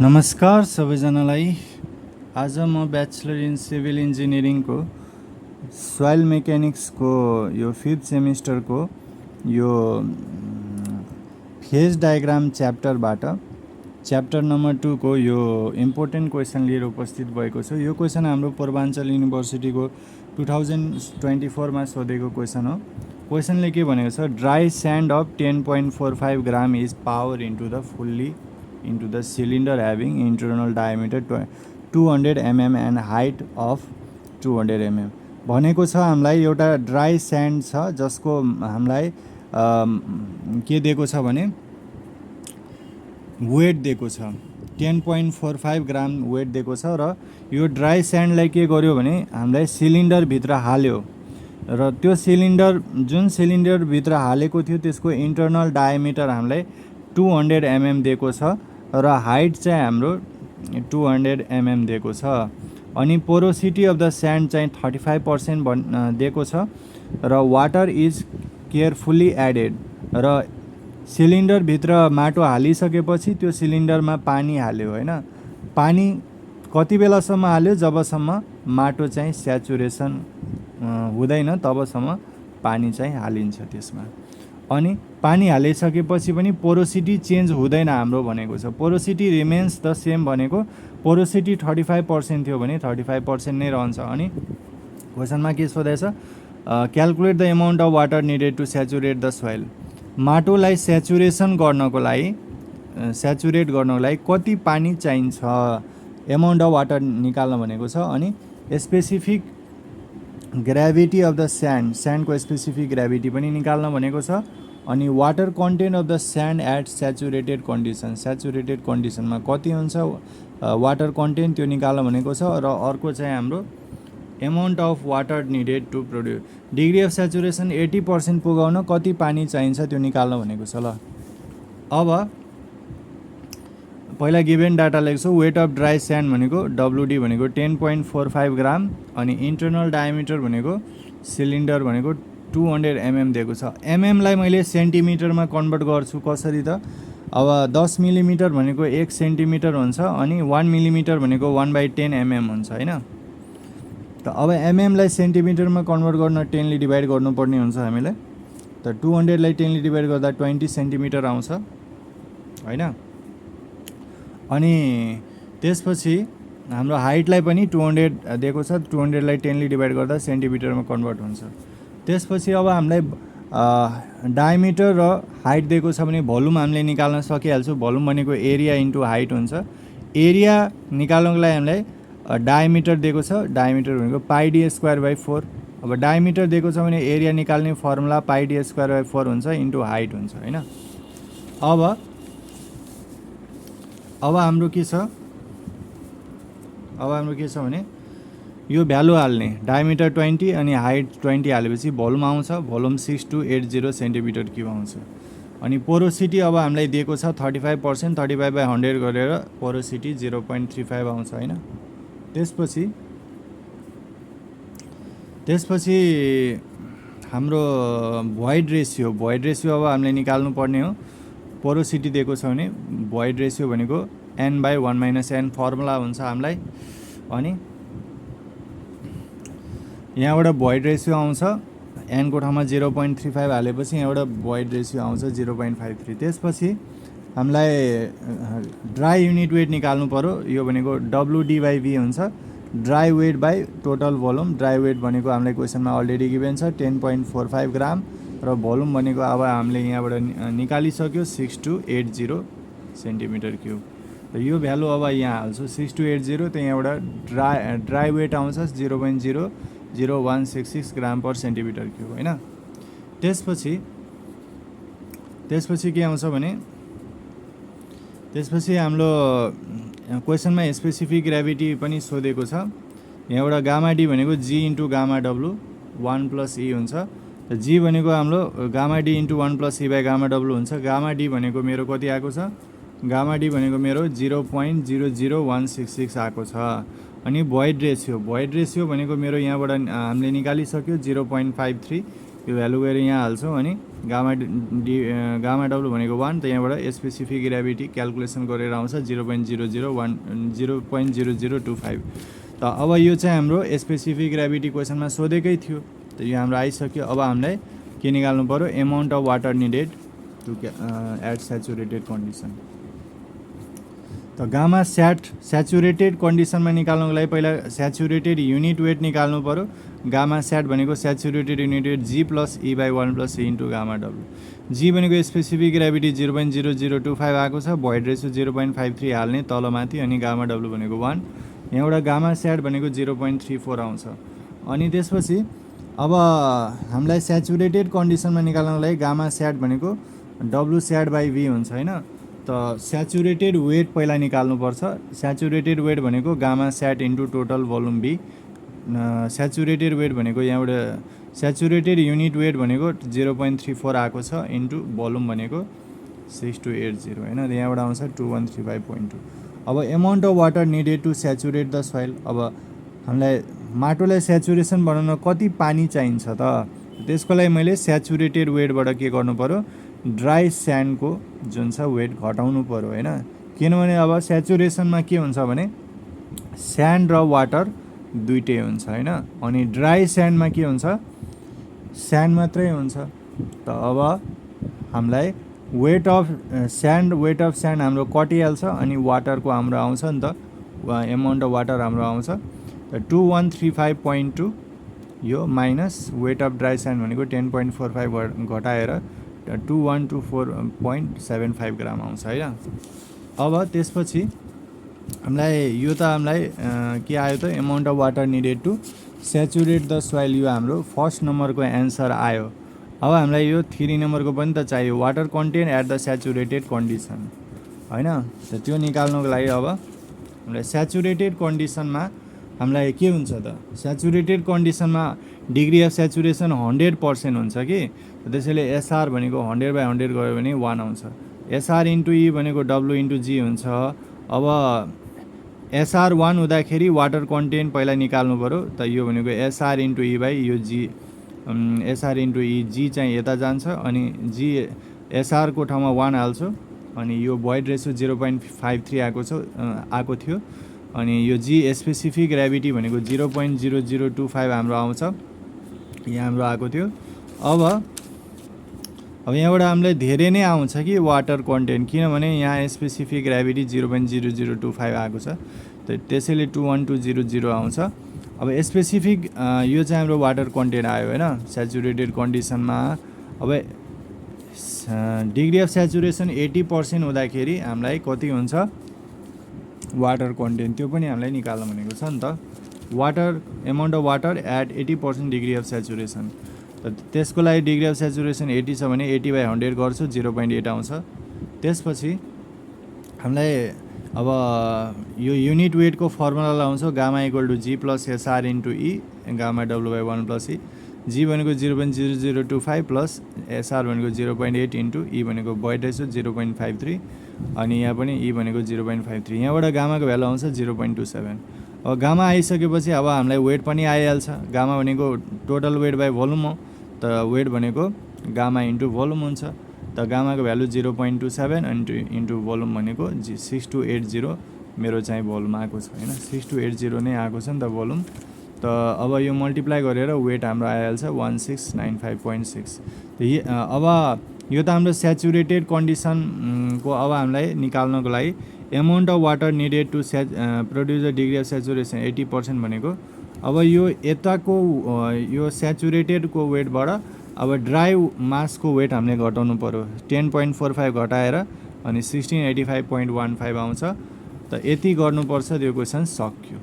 नमस्कार सबैजनालाई। आज म ब्याचलर इन सिभिल इन्जिनियरिङको सोइल मेकानिक्सको यो 5th सेमिस्टरको यो फेज डायग्राम च्याप्टरबाट च्याप्टर नम्बर 2 को यो इम्पोर्टेन्ट क्वेसन लिएर उपस्थित भएको छु। यो क्वेसन हाम्रो पूर्वाञ्चल युनिभर्सिटीको 2024 मा सोधेको क्वेसन हो। क्वेसनले के भनेको छ, dry sand of 10.45 gram is power into the fully into the cylinder having internal diameter 200 mm and height of 200 mm भनेको छ। हामीलाई एउटा ड्राई स्यान्ड छ जसको हामीलाई के दिएको छ भने वेट दिएको छ 10.45 ग्राम वेट दिएको छ र यो ड्राई स्यान्डलाई के गर्यो भने हामीलाई सिलिन्डर भित्र हाल्यो र त्यो सिलिन्डर जुन सिलिन्डर भित्र हालेको थियो त्यसको इन्टरनल डायमिटर हामीलाई 200 mm दिएको छ र हाइट चाहिँ हाम्रो 200 mm दिएको छ। अनि पोरोसिटी अफ द स्यान्ड चाहिँ 35% दिएको छ र वाटर इज केयरफुल्ली एडेड र सिलिन्डरभित्र माटो हालिसकेपछि त्यो सिलिन्डरमा पानी हाल्यो होइन। पानी कति बेलासम्म हाल्यो, जबसम्म माटो चाहिँ स्याचुरेसन हुँदैन तबसम्म पानी चाहिँ हालिन्छ त्यसमा। अनि पानी हालिसकेपछि पनि पोरोसिटी चेन्ज हुँदैन हाम्रो भनेको छ। पोरोसिटी रिमेन्स द सेम भनेको पोरोसिटी 35% थियो भने 35% नै रहन्छ। अनि क्वेसनमा के सोधेछ, calculate the amount of water needed to saturate the soil. माटोलाई स्याचुरेट गर्नको लागि कति पानी चाहिन्छ, एमाउन्ट अफ वाटर निकाल्न भनेको छ। अनि स्पेसिफिक ग्राभिटी अफ द स्यान्डको स्पेसिफिक ग्राभिटी पनि निकाल्न भनेको छ। अनि water content of the sand at saturated कन्डिसनमा कति हुन्छ वाटर कन्टेन्ट त्यो निकाल्न भनेको छ। र अर्को चाहिँ हाम्रो amount of water needed to produce, degree of saturation 80% पुगाउन कति पानी चाहिन्छ त्यो निकाल्न भनेको छ। ल अब पहिला गिभेन डाटा लेख्छु। वेट अफ ड्राई स्यान्ड भनेको WD भनेको 10.45 ग्राम अनि इन्टरनल डायमिटर भनेको सिलिन्डर भनेको 200 mm दिएको छ। लाई मैले सेन्टिमिटरमा कन्भर्ट गर्छु कसरी त, अब 10 मिलिमिटर भनेको 1 सेन्टिमिटर हुन्छ अनि 1 मिलिमिटर भनेको 1/10 mm हुन्छ होइन। त अब लाई सेन्टिमिटरमा कन्भर्ट गर्न 10 ले डिभाइड गर्नुपर्ने हुन्छ हामीले। त 200 लाई 10 ले डिभाइड गर्दा 20 सेन्टिमिटर आउँछ होइन। अनि त्यसपछि हाम्रो हाइटलाई पनि 200 दिएको छ, 200 लाई 10 ले डिभाइड गर्दा सेन्टिमिटरमा कन्भर्ट हुन्छ। त्यसपछि अब हामीलाई डायमिटर र हाइट दिएको छ भने भोल्युम हामीले निकाल्न सकिहाल्छौँ। भोल्युम भनेको एरिया इन्टु हाइट हुन्छ। एरिया निकाल्नको लागि हामीलाई डायमिटर दिएको छ, डायमिटर भनेको πd²/4। अब डायमिटर दिएको छ भने एरिया निकाल्ने फर्मुला πd²/4 हुन्छ इन्टु हाइट हुन्छ होइन। अब हाम्रो के छ, भने यो भ्यालु हाल्ने, डायमिटर 20 अनि हाइट 20 हालेपछि भोल्युम आउँछ, भोल्युम 6280 सेन्टिमिटर क्युब आउँछ। अनि पोरोसिटी अब हामीलाई दिएको छ 35%, 35/100 गरेर पोरोसिटी 0.35 आउँछ होइन। त्यसपछि हाम्रो भोइड रेसियो अब हामीले निकाल्नु पर्ने हो। पोरोसिटी दिएको छ भने भोइड रेसियो भनेको n/1 - n फर्मुला हुन्छ हामीलाई। अनि यहाँबाट भोइड रेसियो आउँछ, n को ठाउँमा 0.35 हालेपछि यहाँबाट भोइड रेसियो आउँछ 0.53। त्यसपछि हामीलाई ड्राई युनिट वेट निकाल्नु पर्यो। यो भनेको WD/V हुन्छ, dry weight by total volume. Dry weight भनेको हामीलाई क्वेसनमा अलरेडी गिभेन छ 10.45 ग्राम र भोल्युम भनेको अब हामीले यहाँबाट निकालिसक्यो 6280 सेन्टिमिटर क्युब। र यो भ्यालु अब यहाँ हाल्छु 6280, त यहाँबाट ड्राई वेट आउँछ 0.00166 ग्राम पर सेन्टिमिटर क्युब होइन। त्यसपछि के आउँछ भने त्यसपछि हाम्रो क्वेसनमा स्पेसिफिक ग्राभिटी पनि सोधेको छ। यहाँबाट गामा डी भनेको G into gamma W 1 + E हुन्छ। G भनेको हाम्रो gamma D into 1 + E by gamma W हुन्छ। गामा डी भनेको मेरो कति आएको छ, गामा डी भनेको मेरो 0.00166 आएको छ। अनि भोइड रेसियो भनेको मेरो यहाँबाट हामीले निकालिसक्यो 0.53 यो भ्यालु गएर यहाँ हाल्छौँ अनि गामा डब्लु भनेको 1 त यहाँबाट स्पेसिफिक ग्राभिटी क्याल्कुलेसन गरेर आउँछ 0.0025 त अब यो चाहिँ हाम्रो स्पेसिफिक ग्राभिटी क्वेसनमा सोधेकै थियो त यो हाम्रो आइसक्यो। अब हामीलाई के निकाल्नु पर्यो amount of water needed to at saturated condition. त गामा स्याचुरेटेड कन्डिसनमा निकाल्नुको लागि पहिला स्याचुरेटेड युनिट वेट निकाल्नु पर्यो। गामा स्याट भनेको saturated unit weight G + E/1 + E * gamma डब्लु। G भनेको स्पेसिफिक ग्राभिटी 0.0025 आएको छ, भोइड रेसियो 0.53 हाल्ने तलमाथि, अनि गामा डब्लु भनेको 1। यहाँबाट गामा स्याट भनेको 0.34 आउँछ। अनि त्यसपछि अब हामीलाई स्याचुरेटेड कन्डिसनमा निकाल्नको लागि गामा स्याट भनेको W स्याट/V हुन्छ हैन। त स्याचुरेटेड वेट पहिला निकाल्नुपर्छ। स्याचुरेटेड वेट भनेको gamma sat into total volume V। Saturated weight भनेको यहाँबाट स्याचुरेटेड युनिट वेट भनेको 0.34 आएको छ इन्टु भोल्युम भनेको 6280 हैन। यहाँबाट आउँछ 2135.2। अब amount of water needed to saturate the soil. अब हामीलाई माटोलाई स्याचुरेसन बनाउन कति पानी चाहिन्छ त त्यसको लागि मैले स्याचुरेटेड वेटबाट के गर्नु पर्यो ड्राई स्यान्डको जुन छ वेट घटाउनु पर्यो हैन। किनभने अब स्याचुरेसनमा के हुन्छ भने स्यान्ड र वाटर दुइटै हुन्छ हैन। अनि ड्राई स्यान्डमा के हुन्छ स्यान्ड मात्रै हुन्छ। त अब हामीलाई वेट अफ स्यान्ड हाम्रो कटिहाल्छ अनि वाटरको हाम्रो आउँछ नि त एमाउन्ट अफ वाटर हाम्रो आउँछ 2135.2 यो minus weight of dry sand भनेको 10.45 घटाएर 2124.75 ग्राम आउँछ हैन। अब त्यसपछि हामीलाई यो त हामीलाई के आयो त amount of water needed to saturate the soil, यो हाम्रो फर्स्ट नम्बरको एन्सर आयो। अब हामीलाई यो 3 नम्बरको पनि त चाहियो water content at the saturated condition हैन। त त्यो निकाल्नको लागि अब हामीलाई स्याचुरेटेड कन्डिसनमा हामीलाई के हुन्छ त स्याचुरेटेड कन्डिसनमा डिग्री अफ स्याचुरेसन 100% हुन्छ कि, त्यसैले एसआर भनेको 100/100 गयो भने 1 आउँछ। एसआर इन्टु ई भनेको डब्लु इन्टु जी हुन्छ। अब एसआर 1 हुँदाखेरि वाटर कन्टेन्ट पहिला निकाल्नु पर्यो। त यो भनेको एसआर इन्टु ई बाई यो जी, एसआर इन्टु ई जी चाहिँ यता जान्छ अनि जी एसआरको ठाउँमा 1 हाल्छु अनि यो भोइड रेसियो 0.53 आएको थियो। अनि यो जी स्पेसिफिक ग्राभिटी भनेको 0.0025 हाम्रो आउँछ, यहाँ हाम्रो आएको थियो। अब यहाँबाट हामीलाई धेरै नै आउँछ कि वाटर कन्टेन्ट, किनभने यहाँ स्पेसिफिक ग्राभिटी 0.0025 आएको छ, त्यसैले 21200 आउँछ। अब स्पेसिफिक यो चाहिँ हाम्रो वाटर कन्टेन्ट आयो हैन स्याचुरेटेड कन्डिसनमा। अब डिग्री अफ स्याचुरेसन 80% हुँदाखेरि हामीलाई कति हुन्छ वाटर कन्टेन्ट, त्यो पनि हामीलाई निकाल्नु भनेको छ नि त। Water amount of water at 80% degree of saturation. त त्यसको लागि डिग्री अफ स्याचुरेसन 80 छ भने 80/100 गर्छु 0.8 आउँछ। त्यसपछि हामीलाई अब यो युनिट वेटको फर्मुला लाउँछौँ gamma equal to G plus SR into E gamma W + E. G भनेको 0.0025 प्लस एसआर भनेको 0.8 इन्टु ई भनेको भोइड रेसियो 0.53 अनि यहाँ पनि ई भनेको 0.53। यहाँबाट गामाको भ्यालु आउँछ 0.27। अब गामा आइसकेपछि अब हामीलाई वेट पनि आइहाल्छ। गामा भनेको टोटल वेट बाई भोल्युम हो, त वेट भनेको गामा इन्टु भोल्युम हुन्छ। त गामाको भ्यालु 0.27 इन्टु भोल्युम भनेको 6280 मेरो चाहिँ भोल्युम आएको छ हैन। 6280 नै आएको छ नि त भोल्युम। त अब यो मल्टिप्लाई गरेर वेट हाम्रो आइहाल्छ 1695.6। अब यो त हाम्रो स्याचुरेटेड कन्डिसनको अब हामीलाई निकाल्नको लागि amount of water needed to produce the degree of saturation 80% भनेको अब यो यताको यो स्याचुरेटेडको वेटबाट अब ड्राई मासको वेट हामीले घटाउनु पर्यो 10.45 घटाएर अनि 1685.15 आउँछ। त यति गर्नुपर्छ, त्यो क्वेसन सक्यो।